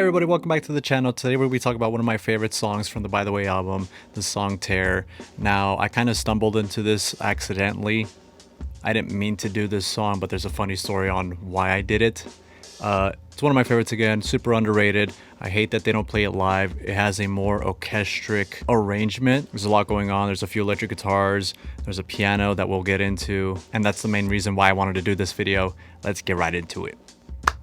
everybody, welcome back to the channel. Today we're going to be talking about one of my favorite songs from the By The Way album, the song Tear. Now, I kind of stumbled into this accidentally. I didn't mean to do this song, but there's a funny story on why I did it. It's one of my favorites again, super underrated. I hate that they don't play it live. It has a more orchestric arrangement. There's a lot going on. There's a few electric guitars. There's a piano that we'll get into. And that's the main reason why I wanted to do this video. Let's get right into it.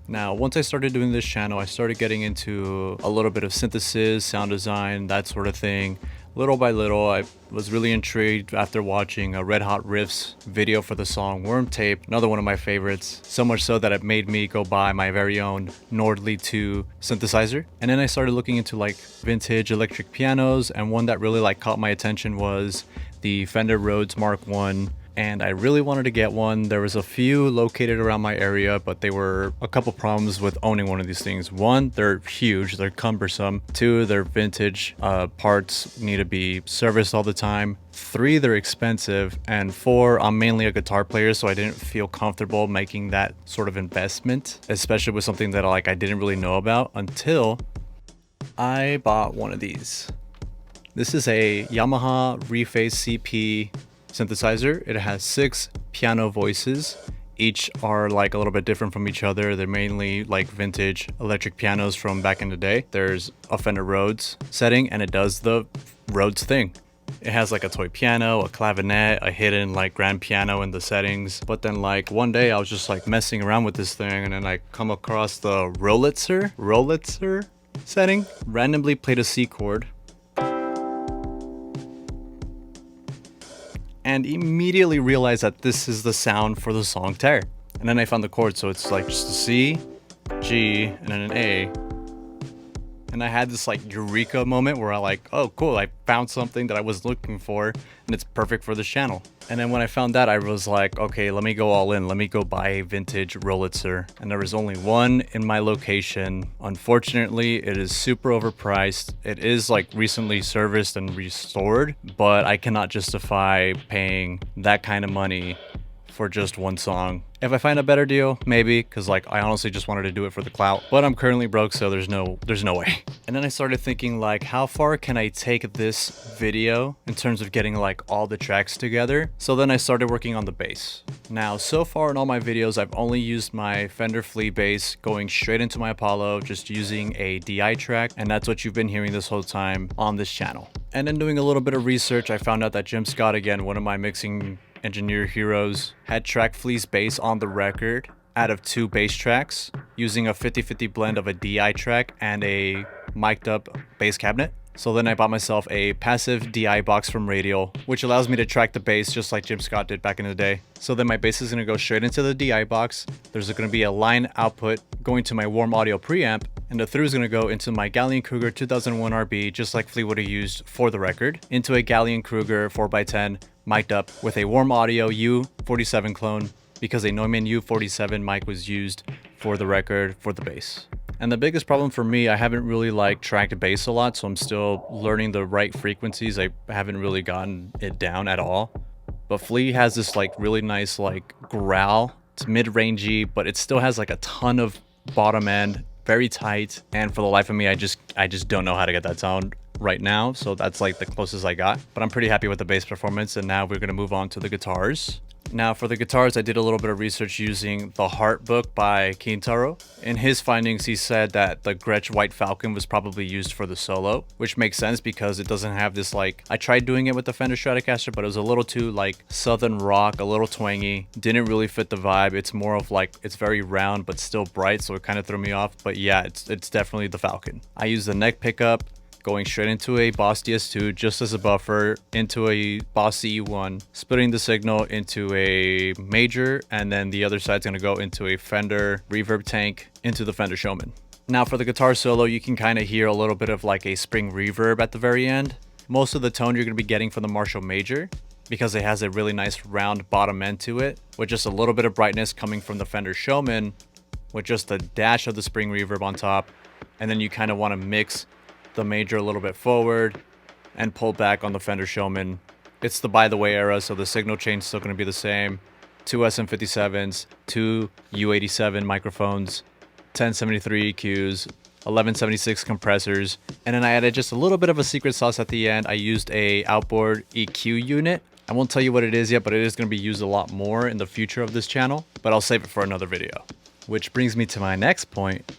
Now, once I started doing this channel, I started getting into a little bit of synthesis, sound design, that sort of thing. Little by little, I was really intrigued after watching a Red Hot Riffs video for the song Worm Tape, another one of my favorites. So much so that it made me go buy my very own Nordly 2 synthesizer. And then I started looking into like vintage electric pianos, and one that really caught my attention was the Fender Rhodes Mark I. And I really wanted to get one. There was a few located around my area, but there were a couple problems with owning one of these things. One, they're huge, they're cumbersome. Two, they're vintage, parts need to be serviced all the time. Three, they're expensive. And four, I'm mainly a guitar player, so I didn't feel comfortable making that sort of investment, especially with something that I didn't really know about until I bought one of these. This is a Yamaha Reface CP synthesizer. It has 6 piano voices. Each are a little bit different from each other. They're mainly vintage electric pianos from back in the day. There's a Fender Rhodes setting, and it does the Rhodes thing. It has a toy piano, a clavinet, a hidden grand piano in the settings. But then one day I was just messing around with this thing, and then I come across the Wurlitzer setting. Randomly played a C chord, and immediately realized that this is the sound for the song Tear. And then I found the chord, so it's just a C, G, and then an A. And I had this eureka moment where oh cool, I found something that I was looking for, and it's perfect for this channel. And then when I found that, I was okay, let me go all in. Let me go buy a vintage Wurlitzer. And there was only one in my location. Unfortunately, it is super overpriced. It is recently serviced and restored, but I cannot justify paying that kind of money for just one song. If I find a better deal, maybe, because I honestly just wanted to do it for the clout, but I'm currently broke, so there's no way. And then I started thinking how far can I take this video in terms of getting all the tracks together? So then I started working on the bass. Now, so far in all my videos, I've only used my Fender Flea Bass going straight into my Apollo, just using a DI track, and that's what you've been hearing this whole time on this channel. And then doing a little bit of research, I found out that Jim Scott, again, one of my mixing engineer heroes, had tracked Flea's bass on the record out of 2 bass tracks using a 50-50 blend of a DI track and a mic'd up bass cabinet. So then I bought myself a passive DI box from Radial, which allows me to track the bass just like Jim Scott did back in the day. So then my bass is going to go straight into the DI box. There's going to be a line output going to my Warm Audio preamp, and the through is going to go into my Gallien-Kruger 2001 RB, just like Flea would have used for the record, into a Gallien-Kruger 4x10 mic'd up with a Warm Audio U47 clone, because a Neumann U47 mic was used for the record for the bass. And the biggest problem for me, I haven't really tracked bass a lot, so I'm still learning the right frequencies. I haven't really gotten it down at all. But Flea has this really nice growl. It's mid-rangey, but it still has a ton of bottom end, very tight. And for the life of me, I just don't know how to get that sound right now. So that's the closest I got. But I'm pretty happy with the bass performance, and now we're gonna move on to the guitars. Now for the guitars, I did a little bit of research using the Heart book by Kintaro. In his findings, he said that the Gretsch White Falcon was probably used for the solo, which makes sense because it doesn't have this I tried doing it with the Fender Stratocaster, but it was a little too southern rock, a little twangy, didn't really fit the vibe. It's more of it's very round but still bright, so it kind of threw me off. But yeah, it's definitely the Falcon. I used the neck pickup going straight into a Boss DS2 just as a buffer, into a Boss CE1, splitting the signal into a Major, and then the other side's going to go into a Fender reverb tank into the Fender Showman. Now for the guitar solo, you can kind of hear a little bit of a spring reverb at the very end. Most of the tone you're going to be getting from the Marshall Major, because it has a really nice round bottom end to it, with just a little bit of brightness coming from the Fender Showman, with just a dash of the spring reverb on top. And then you kind of want to mix the Major a little bit forward and pull back on the Fender Showman. It's the By The Way era, so the signal chain's still going to be the same. 2 SM57s, 2 U87 microphones, 1073 EQs, 1176 compressors, and then I added just a little bit of a secret sauce at the end. I used a outboard EQ unit. I won't tell you what it is yet, but it is going to be used a lot more in the future of this channel, but I'll save it for another video. Which brings me to my next point.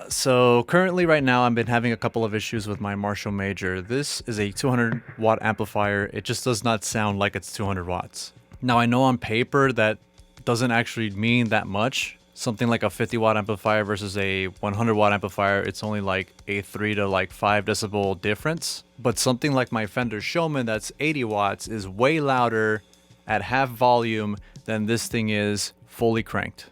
So currently right now I've been having a couple of issues with my Marshall Major. This is a 200 watt amplifier. It just does not sound like it's 200 watts. Now I know on paper that doesn't actually mean that much. Something like a 50 watt amplifier versus a 100 watt amplifier, it's only like a 3 to like 5 decibel difference. But something like my Fender Showman that's 80 watts is way louder at half volume than this thing is fully cranked.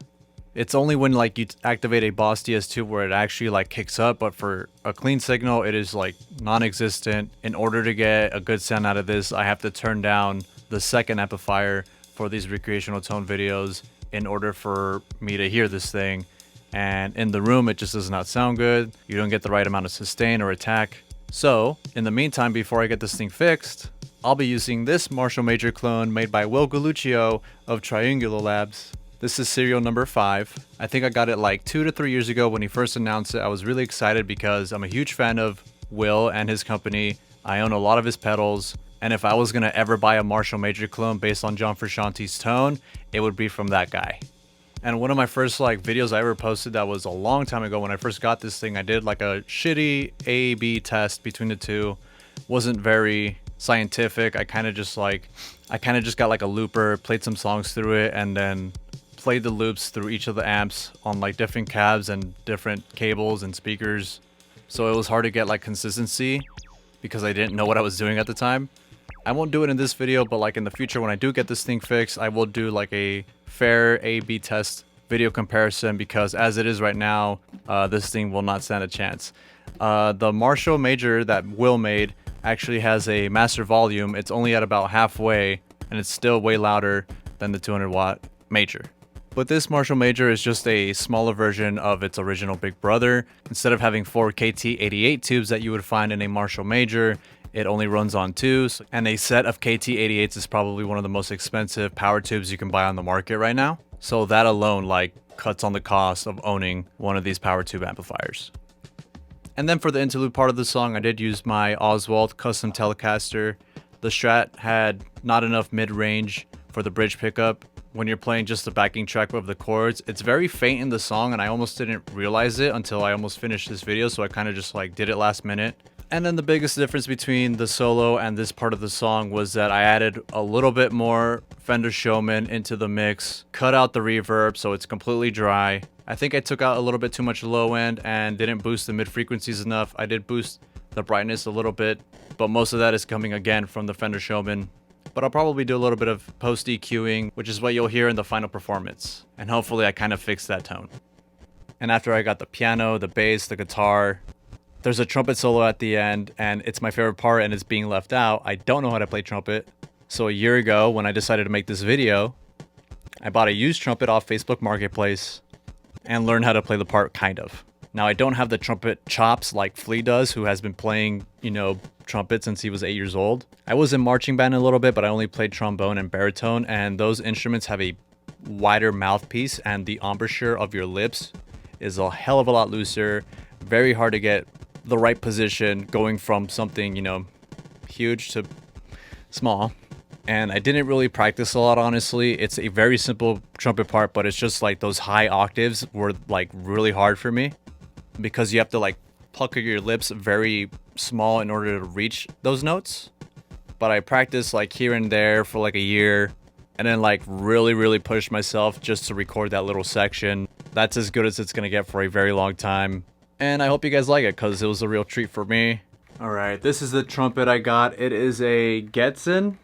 It's only when like you activate a Boss DS2 where it actually like kicks up, but for a clean signal, it is like non-existent. In order to get a good sound out of this, I have to turn down the second amplifier for these recreational tone videos in order for me to hear this thing. And in the room, it just does not sound good. You don't get the right amount of sustain or attack. So in the meantime, before I get this thing fixed, I'll be using this Marshall Major clone made by Will Galluccio of Triungulo Labs. This is serial number 5. I think I got it like 2 to 3 years ago when he first announced it. I was really excited because I'm a huge fan of Will and his company. I own a lot of his pedals. And if I was going to ever buy a Marshall Major clone based on John Frusciante's tone, it would be from that guy. And one of my first like videos I ever posted that was a long time ago when I first got this thing, I did like a shitty A/B test between the two. Wasn't very scientific. I kind of just got like a looper, played some songs through it, and then played the loops through each of the amps on like different cabs and different cables and speakers. So it was hard to get like consistency because I didn't know what I was doing at the time. I won't do it in this video, but like in the future when I do get this thing fixed, I will do like a fair A/B test video comparison, because as it is right now, this thing will not stand a chance. The Marshall Major that Will made actually has a master volume. It's only at about halfway, and it's still way louder than the 200 watt Major. But this Marshall Major is just a smaller version of its original big brother. Instead of having 4 KT88 tubes that you would find in a Marshall Major, it only runs on 2, and a set of KT88s is probably one of the most expensive power tubes you can buy on the market right now. So that alone like cuts on the cost of owning one of these power tube amplifiers. And then for the interlude part of the song, I did use my Oswald custom Telecaster. The Strat had not enough mid-range for the bridge pickup. When you're playing just the backing track of the chords, it's very faint in the song, and I almost didn't realize it until I almost finished this video, so I kind of just like did it last minute. And then the biggest difference between the solo and this part of the song was that I added a little bit more Fender Showman into the mix, cut out the reverb so it's completely dry. I think I took out a little bit too much low end and didn't boost the mid frequencies enough. I did boost the brightness a little bit, but most of that is coming again from the Fender Showman. But I'll probably do a little bit of post EQing, which is what you'll hear in the final performance. And hopefully I kind of fixed that tone. And after I got the piano, the bass, the guitar, there's a trumpet solo at the end, and it's my favorite part and it's being left out. I don't know how to play trumpet. So a year ago when I decided to make this video, I bought a used trumpet off Facebook Marketplace and learned how to play the part kind of. Now I don't have the trumpet chops like Flea does, who has been playing, trumpet since he was 8 years old. I was in marching band a little bit, but I only played trombone and baritone, and those instruments have a wider mouthpiece, and the embouchure of your lips is a hell of a lot looser. Very hard to get the right position going from something, huge to small. And I didn't really practice a lot, honestly. It's a very simple trumpet part, but it's just like those high octaves were like really hard for me, because you have to like pucker your lips very small in order to reach those notes. But I practiced like here and there for like a year, and then like really pushed myself just to record that little section. That's as good as it's gonna get for a very long time. And I hope you guys like it, because it was a real treat for me. Alright, this is the trumpet I got. It is a Getzen.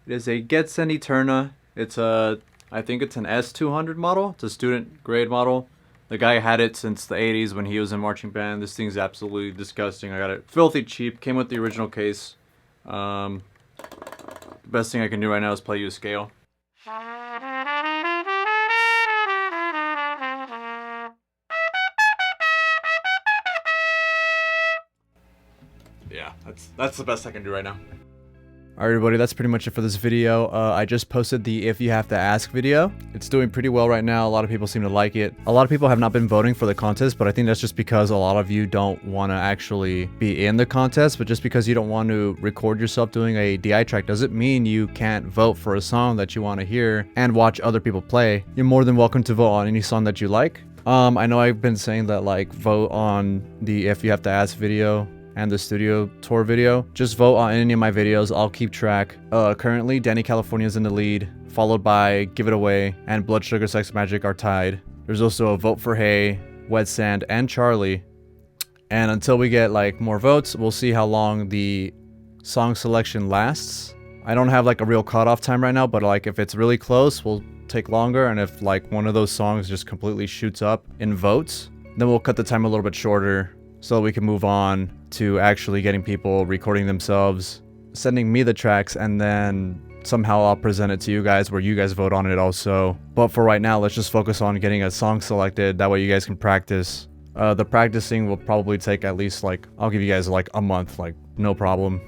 It is a Getzen Eterna. I think it's an S200 model. It's a student grade model. The guy had it since the 80s when he was in marching band. This thing's absolutely disgusting. I got it filthy cheap. Came with the original case. The best thing I can do right now is play you a scale. Yeah, that's the best I can do right now. Alright everybody, that's pretty much it for this video. I just posted the If You Have to Ask video. It's doing pretty well right now. A lot of people seem to like it. A lot of people have not been voting for the contest, but I think that's just because a lot of you don't want to actually be in the contest. But just because you don't want to record yourself doing a DI track doesn't mean you can't vote for a song that you want to hear and watch other people play. You're more than welcome to vote on any song that you like. I know I've been saying that, like, vote on the If You Have to Ask video and the studio tour video. Just vote on any of my videos. I'll keep track. Currently, Danny California is in the lead, followed by Give It Away and Blood Sugar Sex Magic are tied. There's also a vote for Hey, Wet Sand, and Charlie. And until we get like more votes, we'll see how long the song selection lasts. I don't have like a real cutoff time right now, but like if it's really close, we'll take longer. And if like one of those songs just completely shoots up in votes, then we'll cut the time a little bit shorter so we can move on to actually getting people recording themselves, sending me the tracks, and then somehow I'll present it to you guys where you guys vote on it also. But for right now, let's just focus on getting a song selected. That way you guys can practice. The practicing will probably take at least like, I'll give you guys like a month, like no problem.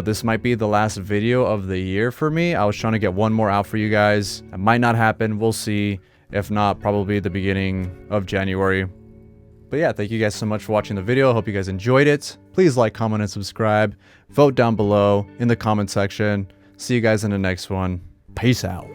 This might be the last video of the year for me. I was trying to get one more out for you guys. It might not happen. We'll see. If not, probably the beginning of January. But yeah, thank you guys so much for watching the video. I hope you guys enjoyed it. Please like, comment, and subscribe. Vote down below in the comment section. See you guys in the next one. Peace out.